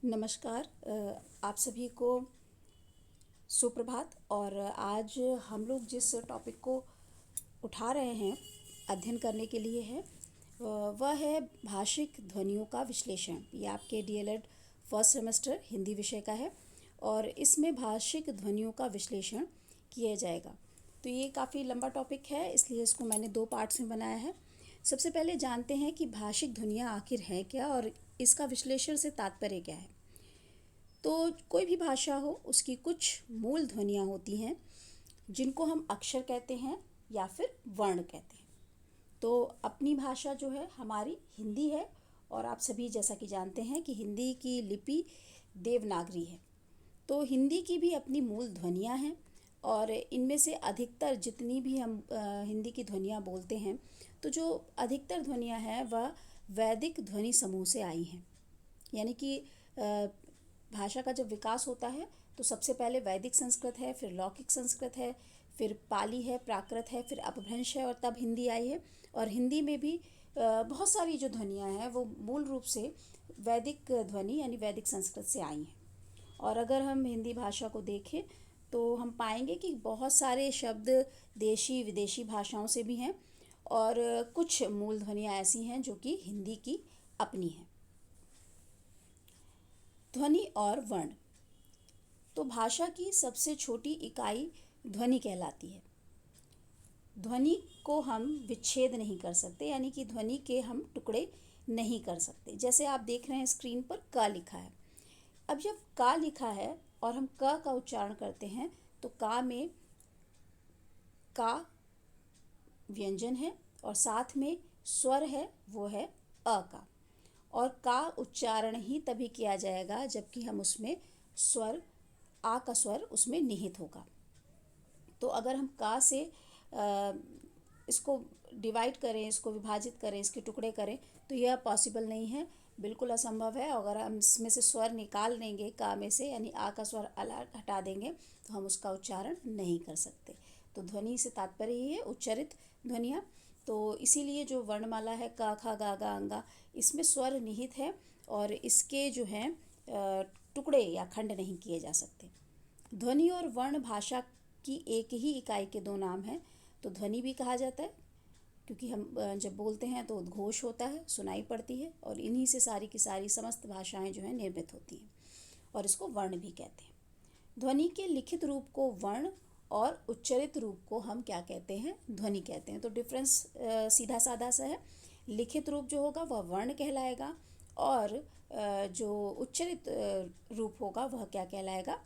नमस्कार। आप सभी को सुप्रभात। और आज हम लोग जिस टॉपिक को उठा रहे हैं अध्ययन करने के लिए है वह है भाषिक ध्वनियों का विश्लेषण। ये आपके डीएलएड फर्स्ट सेमेस्टर हिंदी विषय का है और इसमें भाषिक ध्वनियों का विश्लेषण किया जाएगा। तो ये काफ़ी लंबा टॉपिक है, इसलिए इसको मैंने 2 पार्ट्स में बनाया है। सबसे पहले जानते हैं कि भाषिक ध्वनियाँ आखिर हैं क्या और इसका विश्लेषण से तात्पर्य क्या है। तो कोई भी भाषा हो उसकी कुछ मूल ध्वनियाँ होती हैं जिनको हम अक्षर कहते हैं या फिर वर्ण कहते हैं। तो अपनी भाषा जो है हमारी हिंदी है और आप सभी जैसा कि जानते हैं कि हिंदी की लिपि देवनागरी है। तो हिंदी की भी अपनी मूल ध्वनियाँ हैं और इनमें से अधिकतर जितनी भी हम हिंदी की ध्वनियाँ बोलते हैं तो जो अधिकतर ध्वनियाँ हैं वह वैदिक ध्वनि समूह से आई हैं। यानी कि भाषा का जब विकास होता है तो सबसे पहले वैदिक संस्कृत है, फिर लौकिक संस्कृत है, फिर पाली है, प्राकृत है, फिर अपभ्रंश है और तब हिंदी आई है। और हिंदी में भी बहुत सारी जो ध्वनियाँ हैं वो मूल रूप से वैदिक ध्वनि यानी वैदिक संस्कृत से आई हैं। और अगर हम हिंदी भाषा को देखें तो हम पाएंगे कि बहुत सारे शब्द देशी विदेशी भाषाओं से भी हैं और कुछ मूल ध्वनियाँ ऐसी हैं जो कि हिंदी की अपनी हैं। ध्वनि और वर्ण। तो भाषा की सबसे छोटी इकाई ध्वनि कहलाती है। ध्वनि को हम विच्छेद नहीं कर सकते, यानी कि ध्वनि के हम टुकड़े नहीं कर सकते। जैसे आप देख रहे हैं स्क्रीन पर क लिखा है। अब जब क लिखा है और हम क का उच्चारण करते हैं तो क में का व्यंजन है और साथ में स्वर है, वो है अ का। और का उच्चारण ही तभी किया जाएगा जबकि हम उसमें स्वर आ का स्वर उसमें निहित होगा। तो अगर हम का से इसको डिवाइड करें, इसको विभाजित करें, इसके टुकड़े करें तो यह पॉसिबल नहीं है, बिल्कुल असंभव है। अगर हम इसमें से स्वर निकाल देंगे का में से, यानी आ का स्वर अलग हटा देंगे तो हम उसका उच्चारण नहीं कर सकते। तो ध्वनि से तात्पर्य ही है उच्चरित ध्वनियाँ। तो इसीलिए जो वर्णमाला है का खा गा गा अंगा, इसमें स्वर निहित है और इसके जो हैं टुकड़े या खंड नहीं किए जा सकते। ध्वनि और वर्ण भाषा की एक ही इकाई के 2 नाम हैं। तो ध्वनि भी कहा जाता है क्योंकि हम जब बोलते हैं तो उद्घोष होता है, सुनाई पड़ती है और इन्हीं से सारी की सारी समस्त भाषाएं जो हैं निर्मित होती हैं और इसको वर्ण भी कहते हैं। ध्वनि के लिखित रूप को वर्ण और उच्चरित रूप को हम क्या कहते हैं? ध्वनि कहते हैं। तो डिफरेंस सीधा साधा सा है। लिखित रूप जो होगा वह वर्ण कहलाएगा और जो उच्चरित रूप होगा वह क्या कहलाएगा?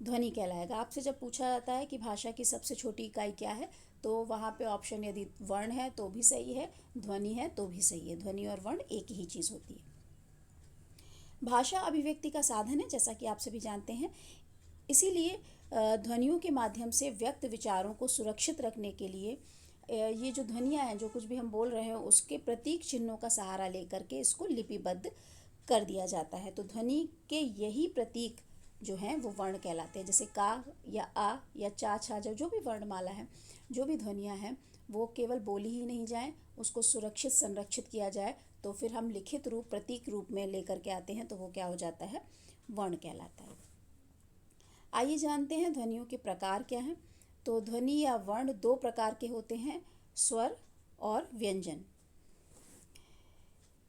ध्वनि कहलाएगा। आपसे जब पूछा जाता है कि भाषा की सबसे छोटी इकाई क्या है तो वहाँ पे ऑप्शन यदि वर्ण है तो भी सही है, ध्वनि है तो भी सही है। ध्वनि और वर्ण एक ही चीज़ होती है। भाषा अभिव्यक्ति का साधन है, जैसा कि आप सभी जानते हैं। इसीलिए ध्वनियों के माध्यम से व्यक्त विचारों को सुरक्षित रखने के लिए ये जो ध्वनियाँ हैं, जो कुछ भी हम बोल रहे हैं उसके प्रतीक चिन्हों का सहारा लेकर के इसको लिपिबद्ध कर दिया जाता है। तो ध्वनि के यही प्रतीक जो हैं वो वर्ण कहलाते हैं। जैसे का या आ या चा छा, जो भी वर्णमाला है, जो भी ध्वनियाँ हैं वो केवल बोली ही नहीं जाए, उसको सुरक्षित संरक्षित किया जाए तो फिर हम लिखित रूप प्रतीक रूप में लेकर के आते हैं तो वो क्या हो जाता है? वर्ण कहलाता है। आइए जानते हैं ध्वनियों के प्रकार क्या हैं। तो ध्वनि या वर्ण 2 प्रकार के होते हैं, स्वर और व्यंजन।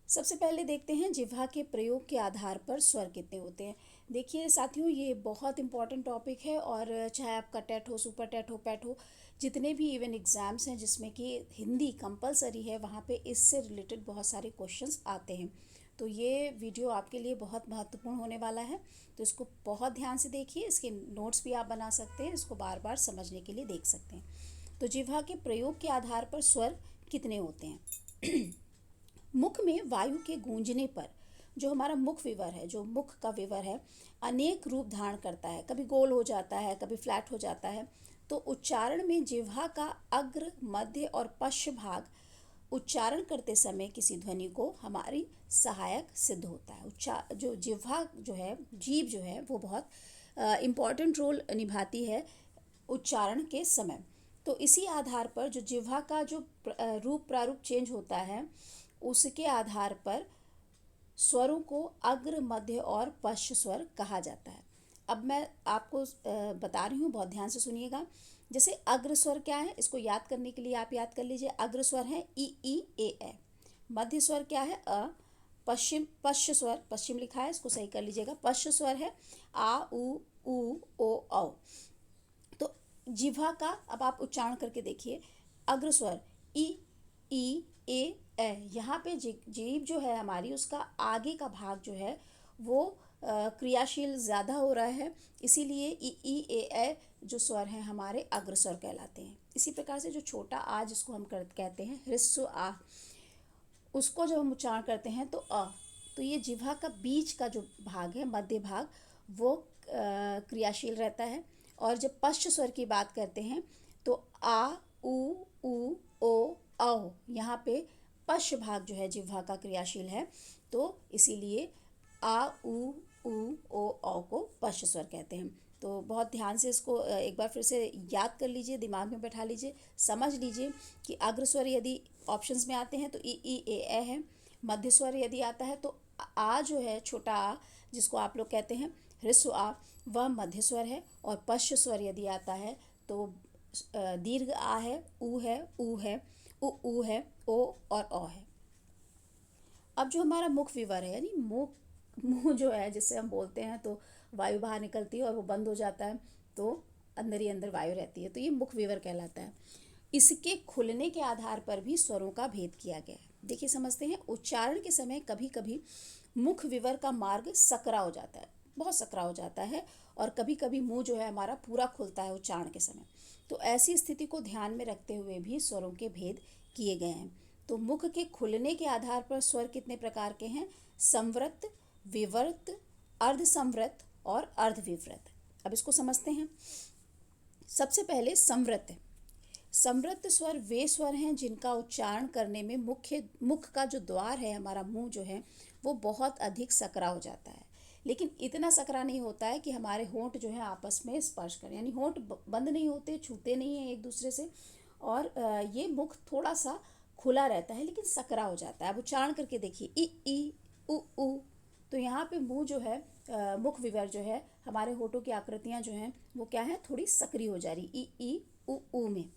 सबसे पहले देखते हैं जिह्वा के प्रयोग के आधार पर स्वर कितने होते हैं। देखिए साथियों, ये बहुत इंपॉर्टेंट टॉपिक है और चाहे आपका टेट हो, सुपर टेट हो, पैट हो, जितने भी इवन एग्ज़ाम्स हैं जिसमें कि हिंदी कंपलसरी है वहाँ पे इससे रिलेटेड बहुत सारे क्वेश्चंस आते हैं। तो ये वीडियो आपके लिए बहुत महत्वपूर्ण होने वाला है, तो इसको बहुत ध्यान से देखिए। इसके नोट्स भी आप बना सकते हैं, इसको बार बार समझने के लिए देख सकते हैं। तो जिह्वा के प्रयोग के आधार पर स्वर कितने होते हैं? मुख में वायु के गूंजने पर जो हमारा मुख विवर है, जो मुख का विवर है, अनेक रूप धारण करता है। कभी गोल हो जाता है, कभी फ्लैट हो जाता है। तो उच्चारण में जिह्वा का अग्र, मध्य और पश्च भाग उच्चारण करते समय किसी ध्वनि को हमारी सहायक सिद्ध होता है। जो जिह्वा जो है, जीभ जो है, वो बहुत इम्पॉर्टेंट रोल निभाती है उच्चारण के समय। तो इसी आधार पर जो जिह्वा का जो रूप प्रारूप चेंज होता है उसके आधार पर स्वरों को अग्र, मध्य और पश्च स्वर कहा जाता है। अब मैं आपको बता रही हूँ, बहुत ध्यान से सुनिएगा। जैसे अग्र स्वर क्या है, इसको याद करने के लिए आप याद कर लीजिए। अग्र स्वर है ई ए। मध्य स्वर क्या है अ। पश्च स्वर, पश्चिम लिखा है, इसको सही कर लीजिएगा। पश्च स्वर है आ, उ, ओ, औ। तो जिह्वा का अब आप उच्चारण करके देखिए। अग्र स्वर ई ए। यहाँ पे जीभ जो है हमारी, उसका आगे का भाग जो है वो क्रियाशील ज़्यादा हो रहा है, इसीलिए ई ए जो स्वर हैं हमारे अग्र स्वर कहलाते हैं। इसी प्रकार से जो छोटा आ जिसको हम कहते हैं ह्रस्व आ, उसको जब हम उच्चारण करते हैं तो अ, तो ये जिह्वा का बीच का जो भाग है, मध्य भाग, वो क्रियाशील रहता है। और जब पश्च स्वर की बात करते हैं तो आ, उ, ओ, औ, यहाँ पे पश्च भाग जो है जिह्वा का क्रियाशील है, तो इसीलिए आ, उ, ओ, औ को पश्च स्वर कहते हैं। तो बहुत ध्यान से इसको एक बार फिर से याद कर लीजिए, दिमाग में बैठा लीजिए, समझ लीजिए कि अग्र स्वर यदि ऑप्शंस में आते हैं तो ई ए है। मध्य स्वर यदि आता है तो आ जो है, छोटा आ जिसको आप लोग कहते हैं ह्रस्व आ, वह मध्य स्वर है। और पश्च स्वर यदि आता है तो दीर्घ आ है, उ है, उ है, ओ और औ है। अब जो हमारा मुख विवर है, यानी मुंह जो है जिससे हम बोलते हैं तो वायु बाहर निकलती है और वो बंद हो जाता है, तो अंदर ही अंदर वायु रहती है, तो ये मुख विवर कहलाता है। इसके खुलने के आधार पर भी स्वरों का भेद किया गया है। देखिए समझते हैं। उच्चारण के समय कभी कभी मुख विवर का मार्ग सकरा हो जाता है, बहुत सकरा हो जाता है, और कभी कभी मुंह जो है हमारा पूरा खुलता है उच्चारण के समय। तो ऐसी स्थिति को ध्यान में रखते हुए भी स्वरों के भेद किए गए हैं। तो मुख के खुलने के आधार पर स्वर कितने प्रकार के हैं? संवृत, विवर्त, अर्ध संवृत और अर्धविवृत। अब इसको समझते हैं। सबसे पहले संवृत। संवृत स्वर वे स्वर हैं जिनका उच्चारण करने में मुख का जो द्वार है, हमारा मुंह जो है, वो बहुत अधिक सकरा हो जाता है, लेकिन इतना सकरा नहीं होता है कि हमारे होंठ जो है आपस में स्पर्श करें, यानी होंठ बंद नहीं होते, छूते नहीं हैं एक दूसरे से, और ये मुख थोड़ा सा खुला रहता है लेकिन सकरा हो जाता है। अब उच्चारण करके देखिए ई उ। तो यहाँ पे मुंह जो है, मुख विवर जो है, हमारे होठों की आकृतियाँ जो हैं वो क्या है, थोड़ी सक्रिय हो जा रही ई उ में।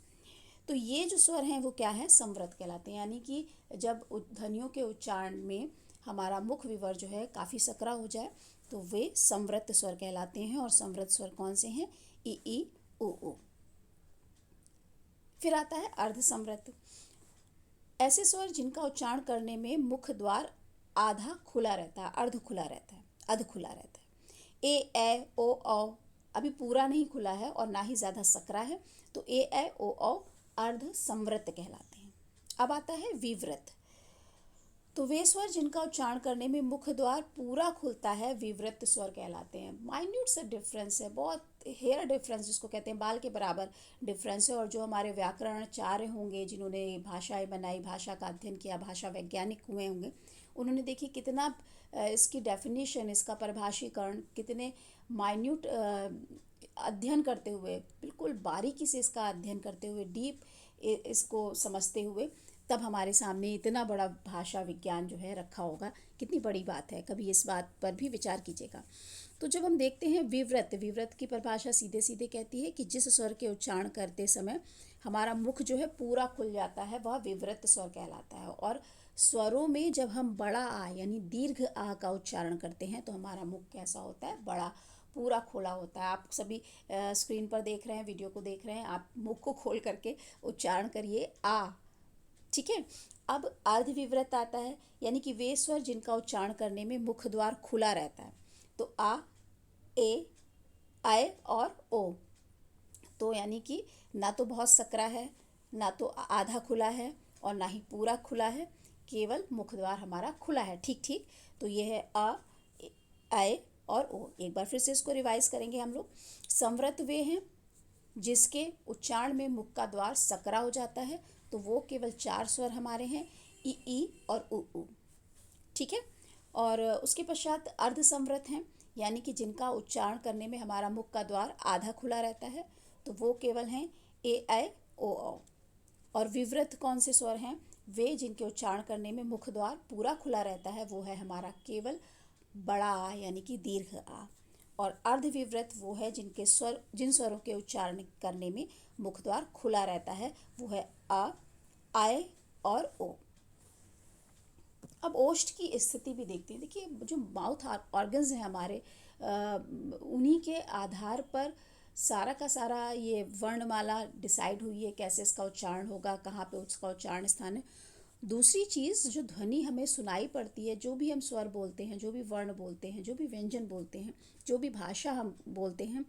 तो ये जो स्वर हैं वो क्या है, संवृत कहलाते हैं, यानी कि जब ध्वनियों के उच्चारण में हमारा मुख विवर जो है काफ़ी सकरा हो जाए तो वे संवृत स्वर कहलाते हैं। और संवृत स्वर कौन से हैं? ई उ। फिर आता है अर्ध संवृत। ऐसे स्वर जिनका उच्चारण करने में मुख द्वार आधा खुला रहता है, अर्ध खुला रहता है, अध खुला रहता है। ए ओ औ अभी पूरा नहीं खुला है और ना ही ज़्यादा सकरा है, तो ए ओ औ अर्ध संवृत कहलाते हैं। अब आता है विवृत। तो वे स्वर जिनका उच्चारण करने में मुख द्वार पूरा खुलता है विवृत स्वर कहलाते हैं। माइन्यूट सा डिफरेंस है, बहुत हेयर डिफरेंस जिसको कहते हैं, बाल के बराबर डिफरेंस है। और जो हमारे व्याकरणाचार्य होंगे, जिन्होंने भाषाएं बनाई, भाषा का अध्ययन किया, भाषा वैज्ञानिक हुए होंगे, उन्होंने देखिए कितना इसकी डेफिनेशन, इसका परिभाषीकरण, कितने माइन्यूट अध्ययन करते हुए, बिल्कुल बारीकी से इसका अध्ययन करते हुए, डीप इसको समझते हुए, तब हमारे सामने इतना बड़ा भाषा विज्ञान जो है रखा होगा। कितनी बड़ी बात है, कभी इस बात पर भी विचार कीजिएगा। तो जब हम देखते हैं विवृत, विवृत की परिभाषा सीधे सीधे कहती है कि जिस स्वर के उच्चारण करते समय हमारा मुख जो है पूरा खुल जाता है, वह विवृत स्वर कहलाता है। और स्वरों में जब हम बड़ा आ यानी दीर्घ आ का उच्चारण करते हैं तो हमारा मुख कैसा होता है? बड़ा, पूरा खोला होता है। आप सभी स्क्रीन पर देख रहे हैं, वीडियो को देख रहे हैं, आप मुख को खोल करके उच्चारण करिए आ, ठीक है। अब अर्ध विवृत आता है, यानी कि वे स्वर जिनका उच्चारण करने में मुख द्वार खुला रहता है। तो आ, ए, आय और ओ। तो यानी कि ना तो बहुत सकरा है, ना तो आधा खुला है, और ना ही पूरा खुला है, केवल मुख द्वार हमारा खुला है, ठीक ठीक। तो ये है आ, आय और ओ। एक बार फिर से इसको रिवाइज करेंगे हम लोग। संवृत वे हैं जिसके उच्चारण में मुख का द्वार सकरा हो जाता है, तो वो केवल 4 स्वर हमारे हैं, ई और उ। ठीक है। और उसके पश्चात अर्ध संवृत हैं, यानी कि जिनका उच्चारण करने में हमारा मुख का द्वार आधा खुला रहता है, तो वो केवल हैं ए ओ औ। और विवृत कौन से स्वर हैं? वे जिनके उच्चारण करने में मुख द्वार पूरा खुला रहता है वो है हमारा केवल बड़ा आ यानी कि दीर्घ आ। और अर्धविवृत वो है जिन स्वरों के उच्चारण करने में मुख द्वार खुला रहता है, वो है अ, आय और ओ। अब ओष्ठ की स्थिति भी देखते हैं। देखिए जो माउथ ऑर्गन्स हैं हमारे, उन्हीं के आधार पर सारा का सारा ये वर्णमाला डिसाइड हुई है, कैसे इसका उच्चारण होगा, कहाँ पे उसका उच्चारण स्थान है। दूसरी चीज़, जो ध्वनि हमें सुनाई पड़ती है, जो भी हम स्वर बोलते हैं, जो भी वर्ण बोलते हैं, जो भी व्यंजन बोलते हैं, जो भी भाषा हम बोलते हैं,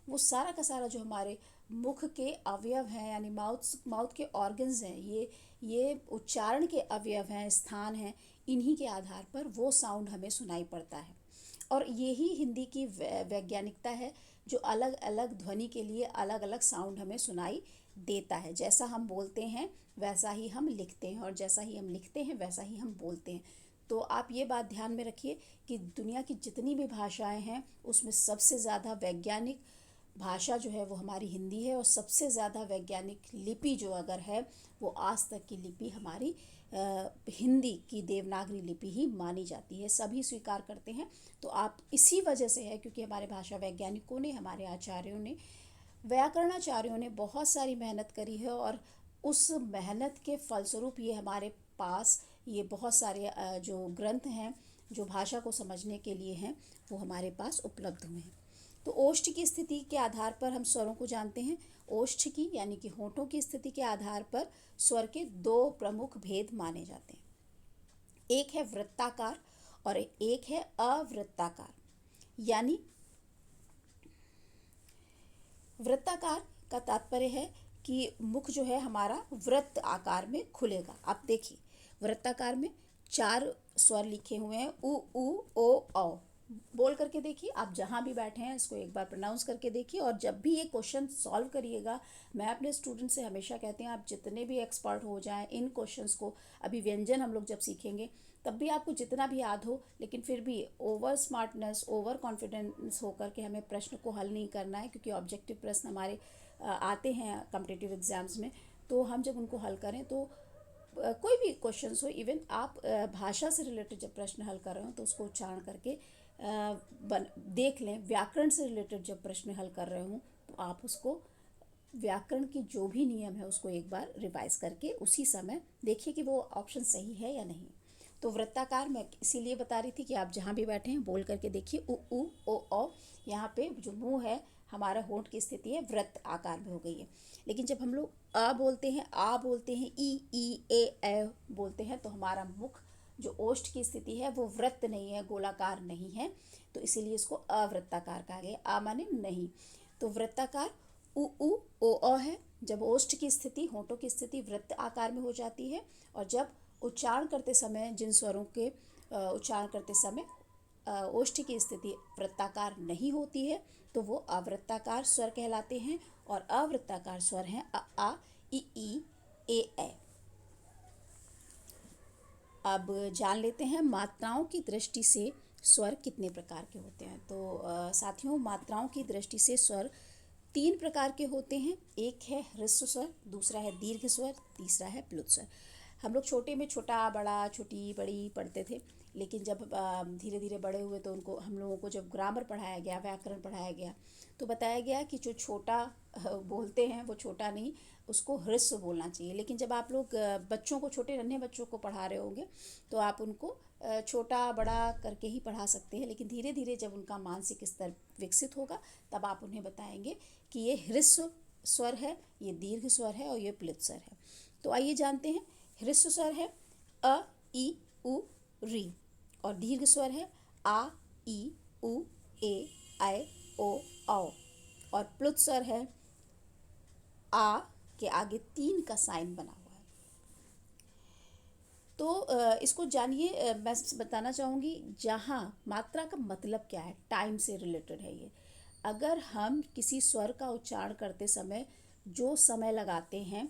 वो सारा का सारा जो हमारे मुख के अवयव हैं यानी माउथ के ऑर्गन्स हैं, ये उच्चारण के अवयव हैं, स्थान हैं, इन्हीं के आधार पर वो साउंड हमें सुनाई पड़ता है। और यही हिंदी की वैज्ञानिकता है, जो अलग अलग ध्वनि के लिए अलग अलग साउंड हमें सुनाई देता है। जैसा हम बोलते हैं वैसा ही हम लिखते हैं, और जैसा ही हम लिखते हैं वैसा ही हम बोलते हैं। तो आप ये बात ध्यान में रखिए कि दुनिया की जितनी भी भाषाएं हैं उसमें सबसे ज़्यादा वैज्ञानिक भाषा जो है वो हमारी हिंदी है, और सबसे ज़्यादा वैज्ञानिक लिपि जो अगर है वो आज तक की लिपि हमारी हिंदी की देवनागरी लिपि ही मानी जाती है, सभी स्वीकार करते हैं। तो आप इसी वजह से है क्योंकि हमारे भाषा वैज्ञानिकों ने, हमारे आचार्यों ने, व्याकरणाचार्यों ने बहुत सारी मेहनत करी है, और उस मेहनत के फलस्वरूप ये हमारे पास ये बहुत सारे जो ग्रंथ हैं जो भाषा को समझने के लिए हैं वो हमारे पास उपलब्ध हुए हैं। तो ओष्ठ की स्थिति के आधार पर हम स्वरों को जानते हैं। ओष्ठ की यानी कि होठों की स्थिति के आधार पर स्वर के दो प्रमुख भेद माने जाते हैं। एक है वृत्ताकार और एक है अवृत्ताकार। यानी वृत्ताकार का तात्पर्य है कि मुख जो है हमारा वृत्त आकार में खुलेगा। आप देखिए वृत्ताकार में 4 स्वर लिखे हुए हैं, उ ओ औ। बोल करके देखिए, आप जहाँ भी बैठे हैं इसको एक बार प्रोनाउंस करके देखिए। और जब भी ये क्वेश्चन सॉल्व करिएगा, मैं अपने स्टूडेंट से हमेशा कहते हैं आप जितने भी एक्सपर्ट हो जाएं इन क्वेश्चंस को, अभी व्यंजन हम लोग जब सीखेंगे तब भी आपको जितना भी याद हो, लेकिन फिर भी ओवर स्मार्टनेस, ओवर कॉन्फिडेंस होकर के हमें प्रश्न को हल नहीं करना है, क्योंकि ऑब्जेक्टिव प्रश्न हमारे आते हैं कॉम्पिटिटिव एग्जाम्स में। तो हम जब उनको हल करें तो कोई भी क्वेश्चंस हो, इवन आप भाषा से रिलेटेड जब प्रश्न हल कर रहे हो तो उसको उच्चारण करके देख लें। व्याकरण से रिलेटेड जब प्रश्न हल कर रहे हो तो आप उसको व्याकरण की जो भी नियम है उसको एक बार रिवाइज करके उसी समय देखिए कि वो ऑप्शन सही है या नहीं। तो वृत्ताकार मैं इसीलिए बता रही थी कि आप जहाँ भी बैठे हैं बोल करके देखिए, उ ओ। यहाँ पे जो मुंह है हमारा, होंठ की स्थिति है वृत्त आकार में हो गई है। लेकिन जब हम लोग अ बोलते हैं, आ बोलते हैं, ई ए बोलते हैं, तो हमारा मुख जो ओष्ठ की स्थिति है वो वृत्त नहीं है, गोलाकार नहीं है, तो इसीलिए इसको अवृत्ताकार कहा गया। आ माने नहीं, तो वृत्ताकार उ ओ है। जब ओष्ठ की स्थिति, होंठों की स्थिति वृत्त आकार में हो जाती है, और जब उच्चारण करते समय जिन स्वरों के उच्चारण करते समय ओष्ठ की स्थिति वृत्ताकार नहीं होती है तो वो अवृत्ताकार स्वर कहलाते हैं। और अवृत्ताकार स्वर हैं आ ई ए। अब जान लेते हैं मात्राओं की दृष्टि से स्वर कितने प्रकार के होते हैं। तो साथियों, मात्राओं की दृष्टि से स्वर 3 प्रकार के होते हैं। एक है ह्रस्व स्वर, दूसरा है दीर्घ स्वर, तीसरा है प्लुत स्वर। हम लोग छोटे में छोटा बड़ा छोटी बड़ी पढ़ते थे, लेकिन जब धीरे धीरे बड़े हुए तो उनको हम लोगों को जब ग्रामर पढ़ाया गया, व्याकरण पढ़ाया गया, तो बताया गया कि जो छोटा बोलते हैं वो छोटा नहीं, उसको ह्रस्व बोलना चाहिए। लेकिन जब आप लोग बच्चों को, छोटे नन्हे बच्चों को पढ़ा रहे होंगे तो आप उनको छोटा बड़ा करके ही पढ़ा सकते हैं, लेकिन धीरे धीरे जब उनका मानसिक स्तर विकसित होगा तब आप उन्हें बताएंगे कि ये ह्रस्व स्वर है, ये दीर्घ स्वर है और ये प्लुत स्वर है। तो आइए जानते हैं। ह्रस्व स्वर है अ ई उ री, और दीर्घ स्वर है आ ई उ ए ऐ ओ औ, और प्लुत स्वर है आ के आगे 3 का साइन बना हुआ है। तो इसको जानिए। मैं बताना चाहूँगी, जहाँ मात्रा का मतलब क्या है, टाइम से रिलेटेड है ये। अगर हम किसी स्वर का उच्चारण करते समय जो समय लगाते हैं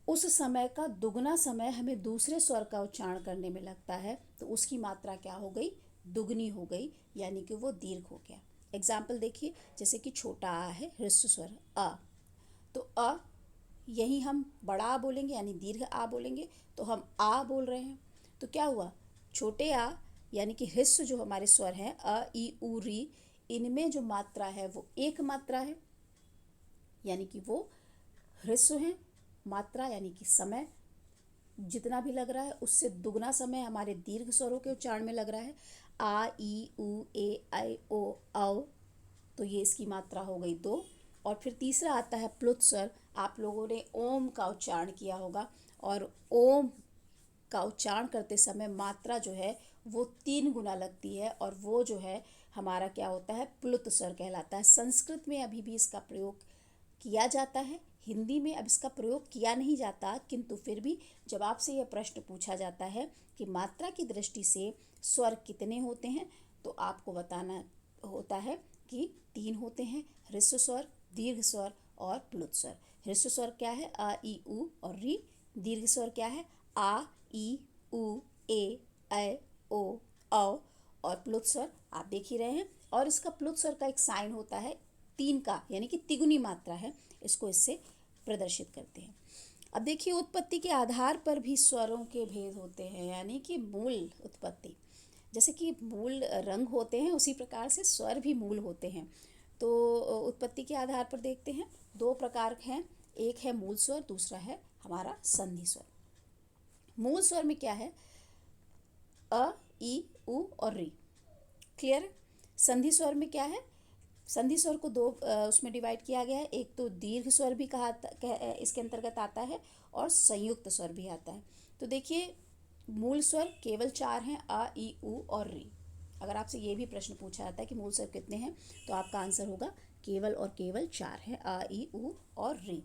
उस समय का दुगना समय हमें दूसरे स्वर का उच्चारण करने में लगता है, तो उसकी मात्रा क्या हो गई, दुगनी हो गई, यानी कि वो दीर्घ हो गया। एग्जाम्पल देखिए, जैसे कि छोटा आ है ह्रस्व स्वर अ, तो अ यहीं हम बड़ा आ बोलेंगे यानी दीर्घ आ बोलेंगे, तो हम आ बोल रहे हैं। तो क्या हुआ, छोटे आ यानी कि ह्रस्व जो हमारे स्वर हैं अ ई उ री, इनमें जो मात्रा है वो एक मात्रा है, यानी कि वो ह्रस्व हैं। मात्रा यानी कि समय जितना भी लग रहा है उससे दुगना समय हमारे दीर्घ स्वरों के उच्चारण में लग रहा है। आ ई उ ए ऐ ओ औ, तो ये इसकी मात्रा हो गई 2। और फिर तीसरा आता है प्लुत स्वर। आप लोगों ने ओम का उच्चारण किया होगा, और ओम का उच्चारण करते समय मात्रा जो है वो 3 गुना लगती है, और वो जो है हमारा क्या होता है, प्लुत स्वर कहलाता है। संस्कृत में अभी भी इसका प्रयोग किया जाता है, हिंदी में अब इसका प्रयोग किया नहीं जाता, किंतु फिर भी जब आपसे यह प्रश्न पूछा जाता है कि मात्रा की दृष्टि से स्वर कितने होते हैं, तो आपको बताना होता है कि 3 होते हैं, ह्रस्व स्वर, दीर्घ स्वर और प्लुत स्वर। ह्रस्व स्वर क्या है, अ ई उ और री। दीर्घ स्वर क्या है, आ ई उ ए ऐ ओ औ। और प्लुत स्वर आप देख ही रहे हैं। और इसका प्लुत स्वर का एक साइन होता है 3 का, यानी कि तिगुनी मात्रा है, इसको इससे प्रदर्शित करते हैं। अब देखिए, उत्पत्ति के आधार पर भी स्वरों के भेद होते हैं, यानी कि मूल उत्पत्ति। जैसे कि मूल रंग होते हैं, उसी प्रकार से स्वर भी मूल होते हैं। तो उत्पत्ति के आधार पर देखते हैं, 2 प्रकार हैं, एक है मूल स्वर, दूसरा है हमारा संधि स्वर। मूल स्वर में क्या है, अ ई उ और री, क्लियर है। संधि स्वर में क्या है, संधि स्वर को 2 उसमें डिवाइड किया गया है। एक तो दीर्घ स्वर भी इसके अंतर्गत आता है, और संयुक्त स्वर भी आता है। तो देखिए, मूल स्वर केवल 4 हैं, अ ई उ और री। अगर आपसे ये भी प्रश्न पूछा जाता है कि मूल स्वर कितने हैं, तो आपका आंसर होगा केवल और केवल 4 हैं, अ ई उ और री।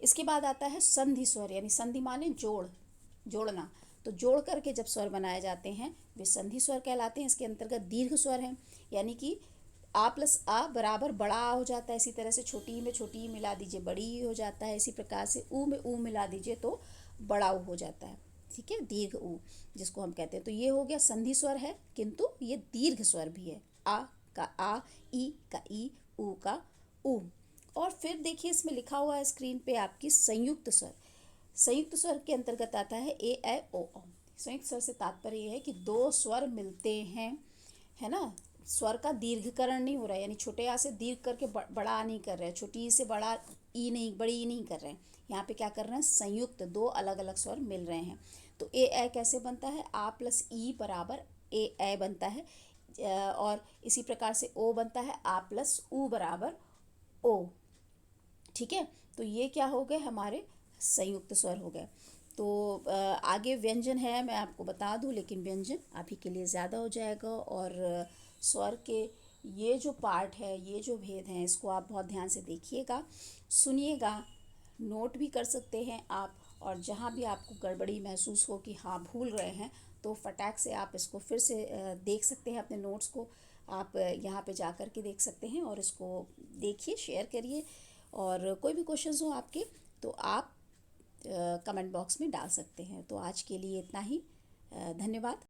इसके बाद आता है संधि स्वर, यानी संधि माने जोड़ना। तो जोड़ करके जब स्वर बनाए जाते हैं वे संधि स्वर कहलाते हैं। इसके अंतर्गत दीर्घ स्वर हैं, यानी कि आ प्लस आ बराबर बड़ा आ हो जाता है। इसी तरह से छोटी ई में छोटी ई मिला दीजिए, बड़ी ई हो जाता है। इसी प्रकार से ऊ में ऊ मिला दीजिए तो बड़ा ऊ हो जाता है, ठीक है, दीर्घ ऊ जिसको हम कहते हैं। तो ये हो गया संधि स्वर है, किंतु ये दीर्घ स्वर भी है। आ का आ, ई का ई, ऊ का ऊ। और फिर देखिए, इसमें लिखा हुआ है स्क्रीन पे आपकी संयुक्त स्वर। संयुक्त स्वर के अंतर्गत आता है ए ऐ ओ औ। संयुक्त स्वर से तात्पर्य यह है कि 2 स्वर मिलते हैं, है ना। स्वर का दीर्घकरण नहीं हो रहा है, यानी छोटे आ से दीर्घ करके बड़ा आ नहीं कर रहे हैं, छोटी ई से बड़ा ई नहीं, बड़ी ई नहीं कर रहे हैं। यहाँ पे क्या कर रहे हैं, संयुक्त 2 अलग अलग स्वर मिल रहे हैं। तो ए ऐ कैसे बनता है, आ प्लस ई बराबर ए ऐ बनता है। और इसी प्रकार से ओ बनता है आ प्लस ऊ बराबर ओ, ठीक है। तो ये क्या हो गए, हमारे संयुक्त स्वर हो गए। तो आगे व्यंजन है, मैं आपको बता दूं, लेकिन व्यंजन अभी के लिए ज़्यादा हो जाएगा। और स्वर के ये जो पार्ट है, ये जो भेद हैं, इसको आप बहुत ध्यान से देखिएगा, सुनिएगा, नोट भी कर सकते हैं आप। और जहाँ भी आपको गड़बड़ी महसूस हो कि हाँ भूल रहे हैं, तो फटाक से आप इसको फिर से देख सकते हैं, अपने नोट्स को आप यहाँ पे जा कर के देख सकते हैं, और इसको देखिए, शेयर करिए। और कोई भी क्वेश्चंस हो आपके, तो आप कमेंट बॉक्स में डाल सकते हैं। तो आज के लिए इतना ही, धन्यवाद।